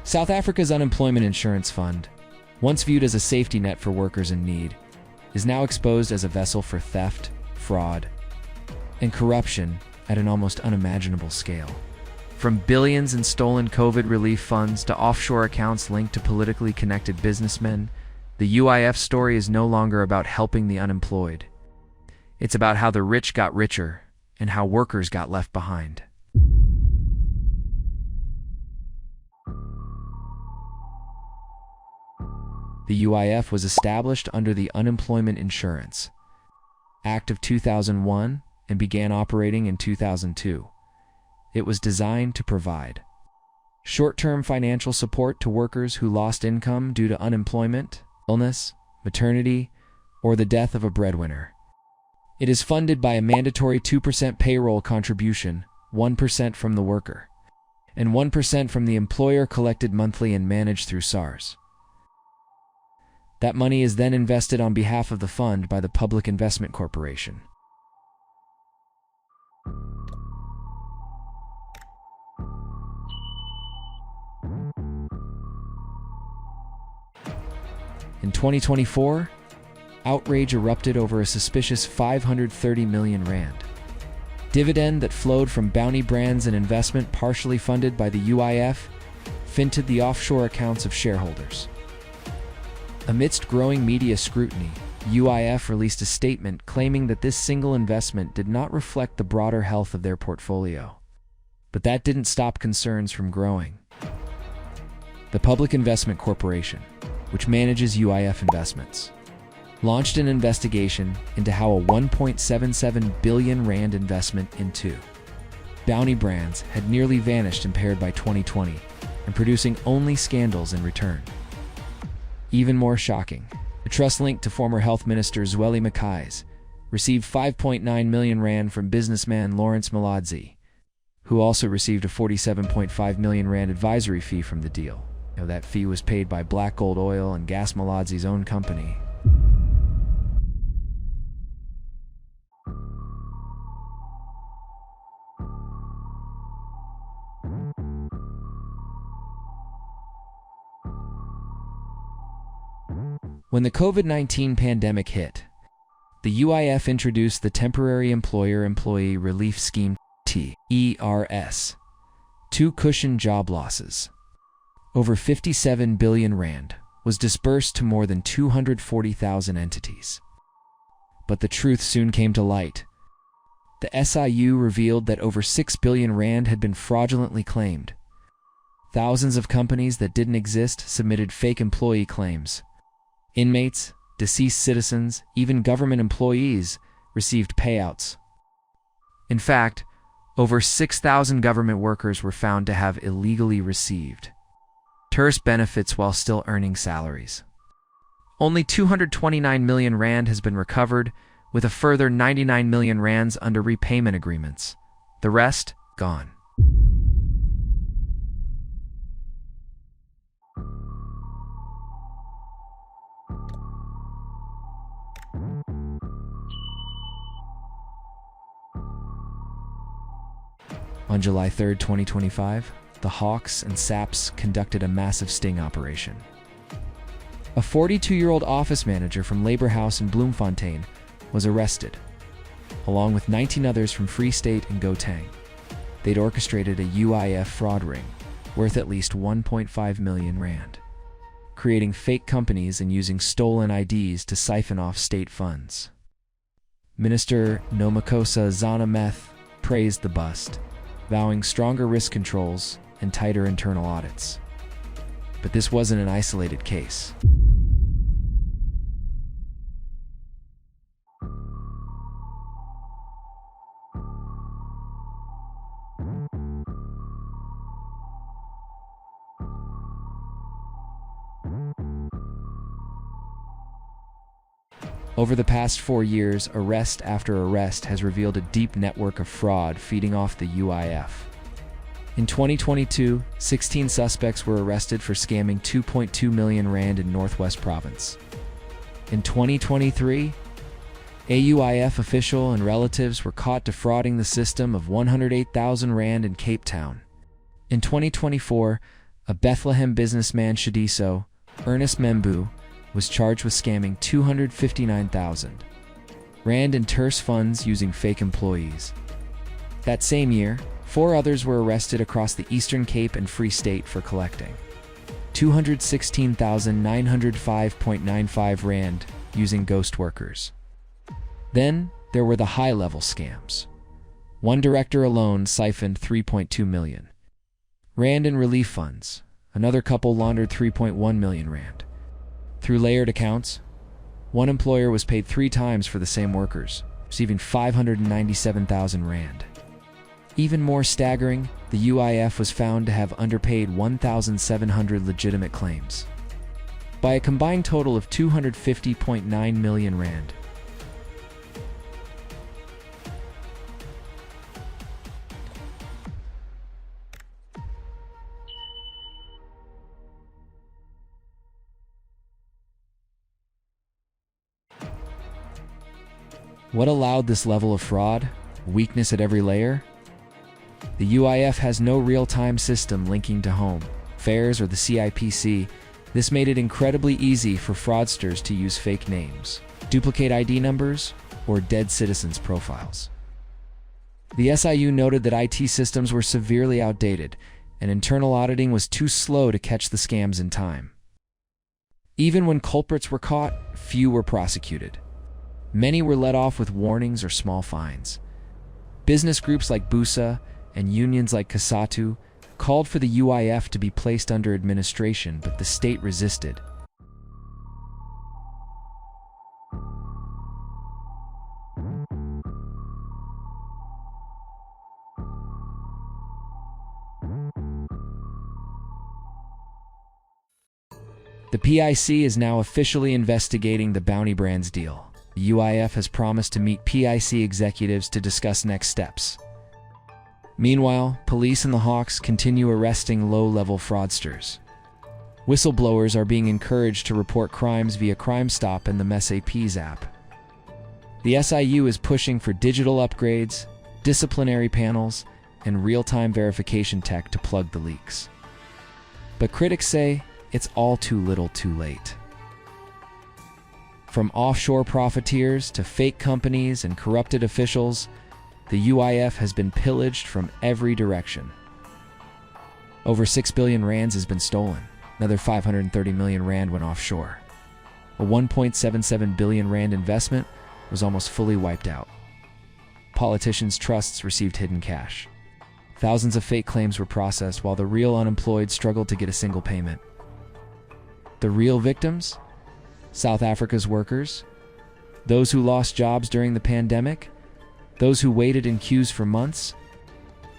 South Africa's unemployment insurance fund, once viewed as a safety net for workers in need, is now exposed as a vessel for theft, fraud, and corruption at an almost unimaginable scale. From billions in stolen COVID relief funds to offshore accounts linked to politically connected businessmen, the UIF story is no longer about helping the unemployed. It's about how the rich got richer and how workers got left behind. The UIF was established under the Unemployment Insurance Act of 2001 and began operating in 2002. It was designed to provide short-term financial support to workers who lost income due to unemployment, illness, maternity, or the death of a breadwinner. It is funded by a mandatory 2% payroll contribution, 1% from the worker, and 1% from the employer collected monthly and managed through SARS. That money is then invested on behalf of the fund by the Public Investment Corporation. In 2024, outrage erupted over a suspicious 530 million rand dividend that flowed from bounty brands and investment partially funded by the UIF finted the offshore accounts of shareholders. Amidst growing media scrutiny, UIF released a statement claiming that this single investment did not reflect the broader health of their portfolio. But that didn't stop concerns from growing. The Public Investment Corporation, which manages UIF investments, launched an investigation into how a 1.77 billion rand investment into bounty brands had nearly vanished impaired by 2020 and producing only scandals in return. Even more shocking, a trust linked to former Health Minister Zweli Mkhize received 5.9 million rand from businessman Lawrence Maladzi, who also received a 47.5 million rand advisory fee from the deal. That fee was paid by Black Gold Oil and Gas Maladzi's own company. When the COVID-19 pandemic hit, the UIF introduced the Temporary Employer-Employee Relief Scheme TERS to cushion job losses. Over 57 billion rand was disbursed to more than 240,000 entities. But the truth soon came to light. The SIU revealed that over 6 billion rand had been fraudulently claimed. Thousands of companies that didn't exist submitted fake employee claims. Inmates, deceased citizens, even government employees received payouts. In fact, over 6,000 government workers were found to have illegally received TERS benefits while still earning salaries. Only 229 million rand has been recovered, with a further 99 million rands under repayment agreements. The rest, gone. On July 3, 2025, the Hawks and SAPs conducted a massive sting operation. A 42-year-old office manager from Labour House in Bloemfontein was arrested, along with 19 others from Free State and Gauteng. They'd orchestrated a UIF fraud ring worth at least 1.5 million rand, creating fake companies and using stolen IDs to siphon off state funds. Minister Nomakosa Zana-Meth praised the bust, vowing stronger risk controls and tighter internal audits. But this wasn't an isolated case. Over the past 4 years, arrest after arrest has revealed a deep network of fraud feeding off the UIF. In 2022, 16 suspects were arrested for scamming 2.2 million rand in Northwest Province. In 2023, a UIF official and relatives were caught defrauding the system of 108,000 rand in Cape Town. In 2024, A Bethlehem businessman Shadiso, Ernest Membu, was charged with scamming 259,000 Rand in TERS funds using fake employees. That same year, 4 others were arrested across the Eastern Cape and Free State for collecting 216,905.95 Rand using ghost workers. Then, there were the high-level scams. One director alone siphoned 3.2 million Rand in relief funds. Another couple laundered 3.1 million Rand. Through layered accounts, one employer was paid 3 times for the same workers, receiving 597,000 Rand. Even more staggering, the UIF was found to have underpaid 1,700 legitimate claims, by a combined total of 250.9 million Rand. What allowed this level of fraud? Weakness at every layer? The UIF has no real-time system linking to home, FAIRS, or the CIPC. This made it incredibly easy for fraudsters to use fake names, duplicate ID numbers, or dead citizens' profiles. The SIU noted that IT systems were severely outdated, and internal auditing was too slow to catch the scams in time. Even when culprits were caught, few were prosecuted. Many were let off with warnings or small fines. Business groups like BUSA and unions like CASATU called for the UIF to be placed under administration, but the state resisted. The PIC is now officially investigating the Bounty Brands deal. The UIF has promised to meet PIC executives to discuss next steps. Meanwhile, police and the Hawks continue arresting low-level fraudsters. Whistleblowers are being encouraged to report crimes via Crime Stop and the MESAPs app. The SIU is pushing for digital upgrades, disciplinary panels, and real-time verification tech to plug the leaks. But critics say it's all too little too late. From offshore profiteers to fake companies and corrupted officials, the UIF has been pillaged from every direction. Over 6 billion rands has been stolen. Another 530 million rand went offshore. A 1.77 billion rand investment was almost fully wiped out. Politicians' trusts received hidden cash. Thousands of fake claims were processed while the real unemployed struggled to get a single payment. The real victims? South Africa's workers, those who lost jobs during the pandemic, those who waited in queues for months,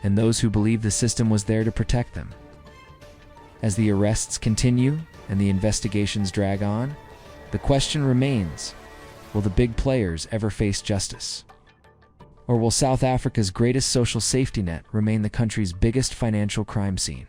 and those who believed the system was there to protect them. As the arrests continue and the investigations drag on, the question remains, will the big players ever face justice? Or will South Africa's greatest social safety net remain the country's biggest financial crime scene?